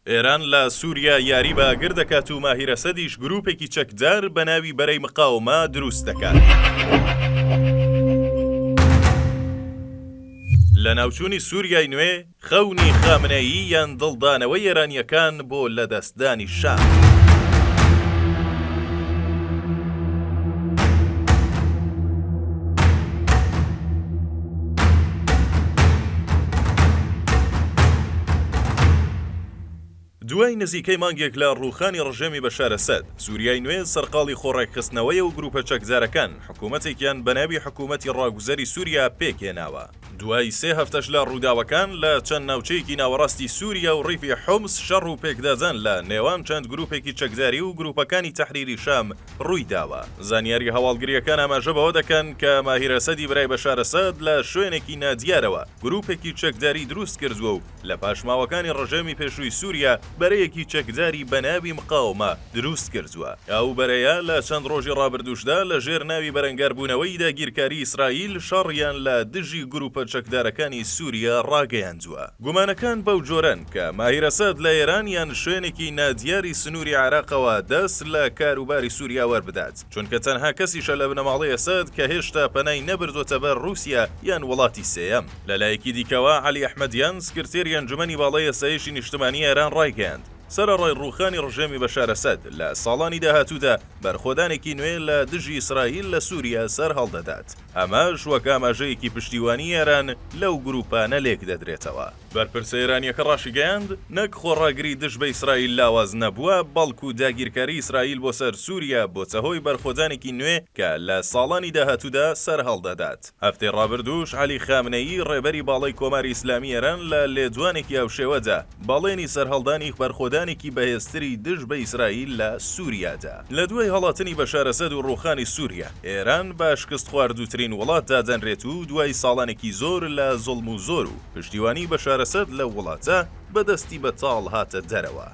ئێران لە سووریا یاری بە ئاگر دەكات و ماهیر ئەسەدیش گرووپێکی چەکدار بە ناوی بەرەی مقاومە دروست دەکات. لە ناوچوونی سووریای نوێ خەونی خامنەیی یان دڵدانەوەی ئێرانیەکان بۆ لەدەستدانی شام. دوای نزیکەی مانگێک لە ڕووخانی ڕژێمی بەشار ئەسەد، سووریای نوێ سەرقاڵی خۆڕێکخستنەوەیە و گرووپە چەکدارەکان حکوومەتێکیان بە ناوی حکوومەتی ڕاگوزەری سووریا پێکهێناوە. دوای 3 هەفتەش لە ڕووداوەکان لە چەند ناوچەیەکی ناوەڕاستی سووریا و ڕیفی حومس شەڕ و پێکدازان لە نێوان چەند گرووپێکی چەکداری و گرووپەکانی تەحریری شام ڕوویداوە. زانیاری هەواڵگریەکان ئاماژە بەوە دەکەن کە ماهیر ئەسەدی برای بەشار ئەسەد لە شوێنێکی نادیارەوە گرووپێکی چەکداری دروستکردووە و لە پاشماوەکانی ڕژێمی پێشووی سووریا بەرەیەکی چەکداری بە ناوی مقاومە دروست کردووە. ئەو بەرەیە لە چەند ڕۆژی ڕابردووشدا لە ژێر ناوی بەرەنگاربوونەوەی داگیرکاری ئیسرائیل شەڕیان لە دژی گرووپە چەکدارەکانی سووریا ڕاگەیاندووە. گومانەکان بەو جۆرەن کە ماهیر ئەسەد لە ئێران یان شوێنێکی نادیاری سنووری عێراقەوە دەست لە کاروباری سووریا وەربدات، چونکە تەنها کەسیشە لە بنەماڵەی ئەسەد کە هێشتا پەنای نەبردوتە بەر رووسیا یان وڵاتی سێیەم. لەلایەکی دیکەوە عەلی ئەحمەدیان سکرتێری ئەنجومەنی باڵای ئەسایشی نیشتمانی ئێران ڕایگەیاند سەرەڕای ڕووخانی ڕژێمی بەشار ئەسەد لە ساڵانی داهاتوودا بەرخۆدانێکی نوێ لە دژی ئیسرائیل لە سووریا سەر هەڵدەدات. ئەمەش وەک ئاماژەیەکی پشتیوانی ئێران لەو گرووپانە لێک دەدرێتەوە. بەرپرسە ئێرانیەکە ڕاشیگەیاند نەک خۆڕاگری دژ بە ئیسرائیل لاواز نەبووە، بەڵکو داگیرکاری ئیسرائیل بۆ سەر سووریا بۆتە هۆی بەرخۆدانێکی نوێ کە لە ساڵانی داهاتوودا سەر هەڵدەدات. هەفتەی ڕابردووش عەلی خامنەیی ڕێبەری باڵای کۆماری ئیسلامی ئێران لە لێدوانێکی ئەوشێوەدا باڵێنی سەرهەڵدانی بەرخۆدانێکی بەهێزتری دژ بە ئیسرائیل لە سووریادا. لە دوای هەڵاتنی بەشار ئەسەد و ڕووخانی سووریا، ئێران بە شکست خواردووترین وڵات دادەنرێت و دوای ساڵانێکی زۆر لە زوڵم و زۆر و پشتیوانی بەشار ئەسەد لە وڵاتە بەدەستی بەتاڵ هاتە دەرەوە.